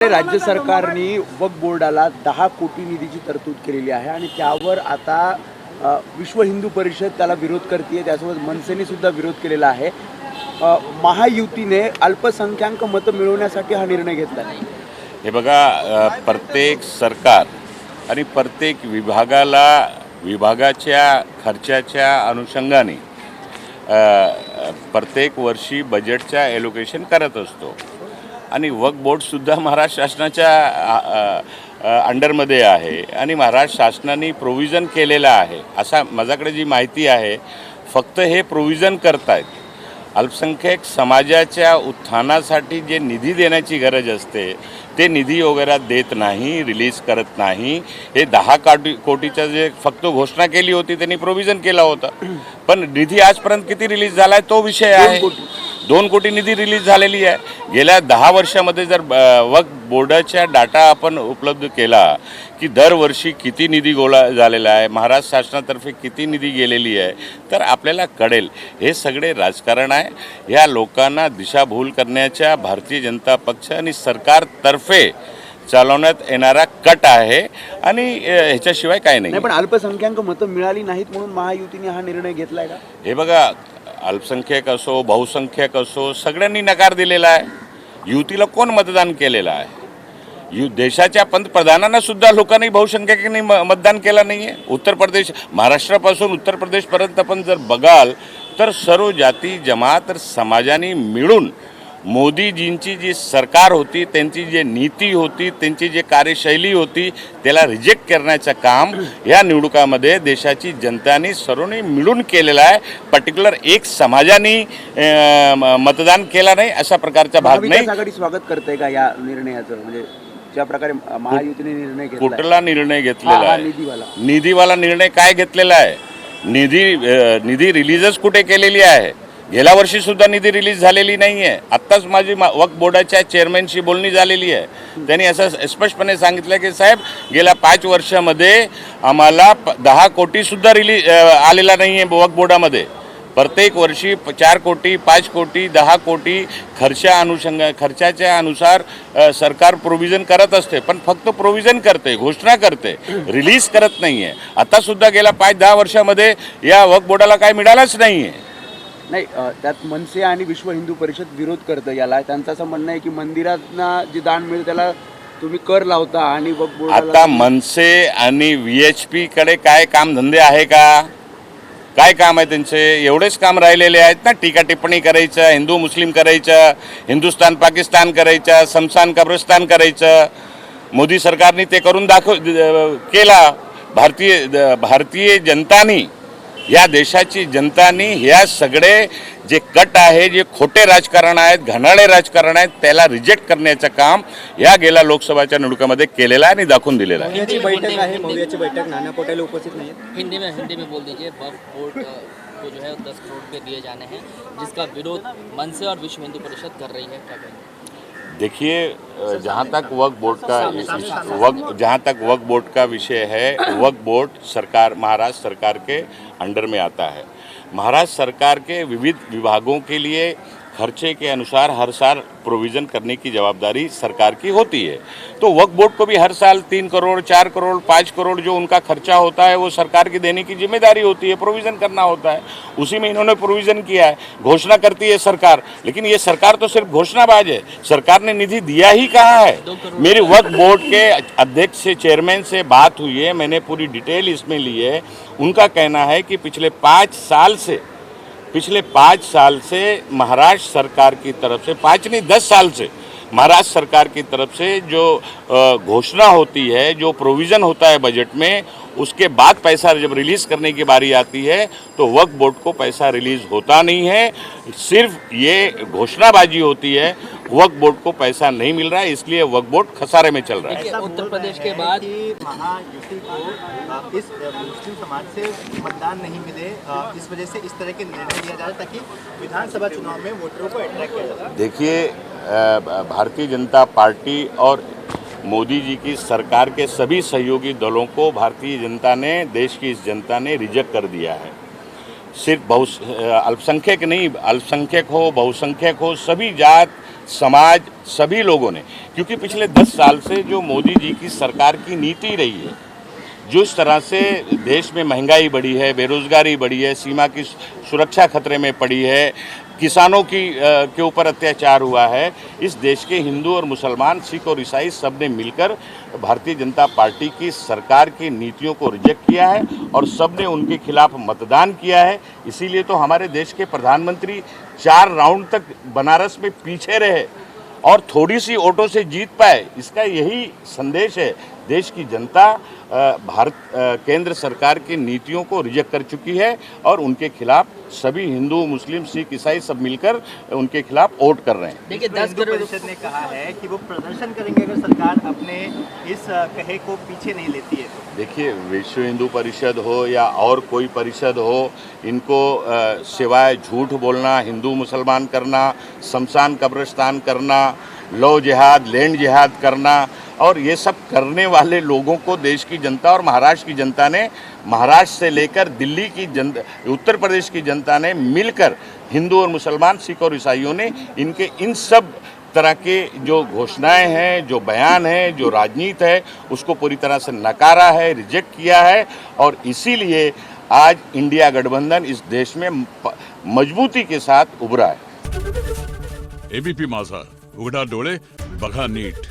राज्य सरकारने वक्फ बोर्डाला 10 कोटी निधीची तरतूद केलेली आहे आणि त्यावर आता विश्व हिंदू परिषद त्याला विरोध करते। त्यासोबत मनसेने सुद्धा विरोध केलेला आहे। महायुतीने अल्पसंख्याक मतं मिळवण्यासाठी हा निर्णय घेतला आहे। हे बघा, प्रत्येक सरकार आणि प्रत्येक विभागाच्या खर्चाच्या अनुषंगाने प्रत्येक वर्षी बजेटचा एलोकेशन करत असतो आणि वक्फ बोर्डसुद्धा महाराष्ट्र शासनाच्या अंडरमध्ये आहे आणि महाराष्ट्र शासनाने प्रोव्हिजन केलेलं आहे। असा माझ्याकडे जी माहिती आहे, फक्त हे प्रोव्हिजन करतायत। अल्पसंख्याक समाजाच्या उत्थानासाठी जे निधी देण्याची गरज असते ते निधी वगैरे देत नाही, रिलीज करत नाही। हे 10 कोटीचा जे फक्त घोषणा केली होती त्यांनी प्रोव्हिजन केला होता, पण निधी आजपर्यंत किती रिलीज झाला आहे तो विषय आहे। 2 कोटी निधी रिलीज झालेली आहे। गेल्या 10 वर्षामध्ये जर वक्फ बोर्डाचा डाटा आपण उपलब्ध केला की दरवर्षी किती निधी गोळा झालेला आहे, महाराष्ट्र शासनातर्फे किती निधी गेलेली आहे, तर आपल्याला कळेल। हे सगळे राजकारण आहे। या लोकांना दिशाभूल करण्याच्या भारतीय जनता पक्ष आणि सरकारतर्फे चालवण्यात येणारा कट आहे आणि ह्याच्याशिवाय काही नाही। पण अल्पसंख्याक मतं मिळाली नाहीत म्हणून महायुतीने हा निर्णय घेतलाय का? हे बघा, अल्पसंख्याक असो बहुसंख्याक असो सगळ्यांनी नकार दिलेला आहे। युतीला कोण मतदान केलेलं आहे? देशाच्या पंतप्रधानांना सुद्धा लोकांनी बहुसंख्याकांनी मतदान केलं नाही आहे। उत्तर प्रदेश, महाराष्ट्रापासून उत्तर प्रदेशपर्यंत आपण जर बघाल तर सर्व जाती जमात समाजाने मिळून मोदीजींची जी सरकार होती, त्यांची जी नीती होती, त्यांची जी कार्यशैली होती त्याला रिजेक्ट करण्याचं काम या निवडणुकामध्ये देशाची जनताने सर्वांनी मिळून केलेलं आहे। पर्टिक्युलर एक समाजाने मतदान केलं नाही अशा प्रकारचा भाग नाही। आघाडी स्वागत करते का या निर्णयाचं? म्हणजे ज्या प्रकारे महायुतीने निर्णय घेतला, कुठला निर्णय घेतलेला आहे? निधीवाला निर्णय काय घेतलेला आहे? निधी रिलीजच कुठे केलेली आहे? गेल्या वर्षी सुद्धा निधी रिलीज झालेली नाही आहे। आत्ताच माझी वक्फ बोर्डाच्या चेअरमॅनशी बोलणी झालेली आहे। त्यांनी असं स्पष्टपणे सांगितलं की साहेब, गेल्या 5 वर्षामध्ये आम्हाला 10 कोटीसुद्धा रिलीज आलेला नाही आहे वक्फ बोर्डामध्ये। प्रत्येक वर्षी 4 कोटी 5 कोटी 10 कोटी खर्चाच्या अनुसार सरकार प्रोव्हिजन करत असते, पण फक्त प्रोव्हिजन करते, घोषणा करते, रिलीज करत नाही आहे। आत्तासुद्धा गेल्या 5-10 वर्षामध्ये या वक्फ बोर्डाला काय मिळालंच नाही आहे। नाही, त्यात मनसे आणि विश्व हिंदू परिषद विरोध करतं याला। त्यांचं असं म्हणणं आहे की मंदिरांना जे दान मिळेल त्याला तुम्ही कर लावता आणि वक्फ बोर्डाला। आता मनसे आणि VHP कडे काय कामधंदे आहे का? काय काम आहे त्यांचे? एवढेच काम राहिलेले आहेत ना, टीका टिप्पणी करायचं, हिंदू मुस्लिम करायचं, हिंदुस्तान पाकिस्तान करायचं, समसान कब्रस्तान करायचं। मोदी सरकारने ते करून केला। भारतीय जनतानी, या देशाची जनतानी ह्या सगळे जे कट आहे, जे खोटे राजकारण आहेत, घाणेरडे राजकारण आहेत, त्याला रिजेक्ट करण्याचं काम या गेल्या लोकसभाच्या निवडणुकीमध्ये केलेलं आहे आणि दाखवून दिलेलं आहे। मौर्याची बैठक आहे, मौर्याची बैठक, नाना पटोले उपस्थित नाही आहेत। हिंदी में बोल दीजिए। वक्फ बोर्ड को जो है 10 करोड़ रुपये दिए जाने हैं, जिसका विरोध मनसे और विश्व हिंदू परिषद कर रही है। क्या कहेंगे? देखिए, जहाँ तक वक्फ बोर्ड का विषय है, वक्फ बोर्ड सरकार, महाराष्ट्र सरकार के अंडर में आता है। महाराष्ट्र सरकार के विविध विभागों के लिए खर्चे के अनुसार हर साल प्रोविज़न करने की जवाबदारी सरकार की होती है। तो वक्फ बोर्ड को भी हर साल 3 करोड़ 4 करोड़ 5 करोड़ जो उनका खर्चा होता है वो सरकार की देने की जिम्मेदारी होती है, प्रोविज़न करना होता है। उसी में इन्होंने प्रोविज़न किया है। घोषणा करती है सरकार, लेकिन ये सरकार तो सिर्फ घोषणाबाज है। सरकार ने निधि दिया ही कहाँ है? मेरी वक्फ बोर्ड के अध्यक्ष से, चेयरमैन से बात हुई है, मैंने पूरी डिटेल इसमें ली है। उनका कहना है कि पिछले 5 साल से महाराष्ट्र सरकार की तरफ से, 5 नहीं 10 साल से महाराष्ट्र सरकार की तरफ से जो घोषणा होती है, जो प्रोविज़न होता है बजट में, उसके बाद पैसा जब रिलीज़ करने की बारी आती है तो वक्फ बोर्ड को पैसा रिलीज़ होता नहीं है। सिर्फ ये घोषणाबाजी होती है, वक्फ बोर्ड को पैसा नहीं मिल रहा है, इसलिए वक्फ बोर्ड खसारे में चल रहा है। उत्तर प्रदेश के बाद महायुति को इस मुस्लिम समाज से मतदान नहीं मिले, इस वजह से इस तरह के निर्णय लिया जा रहा है ताकि विधानसभा चुनाव में वोटरों को अट्रैक्ट किया जाए। देखिए, भारतीय जनता पार्टी और मोदी जी की सरकार के सभी सहयोगी दलों को भारतीय जनता ने, देश की इस जनता ने रिजेक्ट कर दिया है। सिर्फ अल्पसंख्यक नहीं, अल्पसंख्यक हो बहुसंख्यक हो, सभी जात समाज, सभी लोगों ने, क्योंकि पिछले 10 साल से जो मोदी जी की सरकार की नीति रही है, जिस तरह से देश में महंगाई बढ़ी है, बेरोजगारी बढ़ी है, सीमा की सुरक्षा खतरे में पड़ी है, किसानों के ऊपर अत्याचार हुआ है, इस देश के हिंदू और मुसलमान, सिख और ईसाई सब ने मिलकर भारतीय जनता पार्टी की सरकार की नीतियों को रिजेक्ट किया है और सब ने उनके खिलाफ मतदान किया है। इसीलिए तो हमारे देश के प्रधानमंत्री 4 राउंड तक बनारस में पीछे रहे और थोड़ी सी वोटों से जीत पाए। इसका यही संदेश है। देश की जनता केंद्र सरकार की नीतियों को रिजेक्ट कर चुकी है और उनके खिलाफ सभी हिंदू, मुस्लिम, सिख, ईसाई सब मिलकर उनके खिलाफ वोट कर रहे हैं। देखिए, विश्व 10 हिंदू करोड़ परिषद ने कहा है कि वो प्रदर्शन करेंगे अगर सरकार अपने इस कहे को पीछे नहीं लेती है तो। देखिए, विश्व हिंदू परिषद हो या और कोई परिषद हो, इनको सिवाय झूठ बोलना, हिंदू मुसलमान करना, शमशान कब्रिस्तान करना, लव जिहाद, लैंड जिहाद करना, और ये सब करने वाले लोगों को देश की जनता और महाराष्ट्र की जनता ने, महाराष्ट्र से लेकर दिल्ली की जनता, उत्तर प्रदेश की जनता ने मिलकर, हिंदू और मुसलमान, सिख और ईसाइयों ने इनके इन सब तरह के जो घोषणाएं हैं, जो बयान हैं, जो राजनीति है, उसको पूरी तरह से नकारा है, रिजेक्ट किया है। और इसीलिए आज इंडिया गठबंधन इस देश में मजबूती के साथ उभरा है। एबीपी माझा, उघडा डोळे बघा नीट।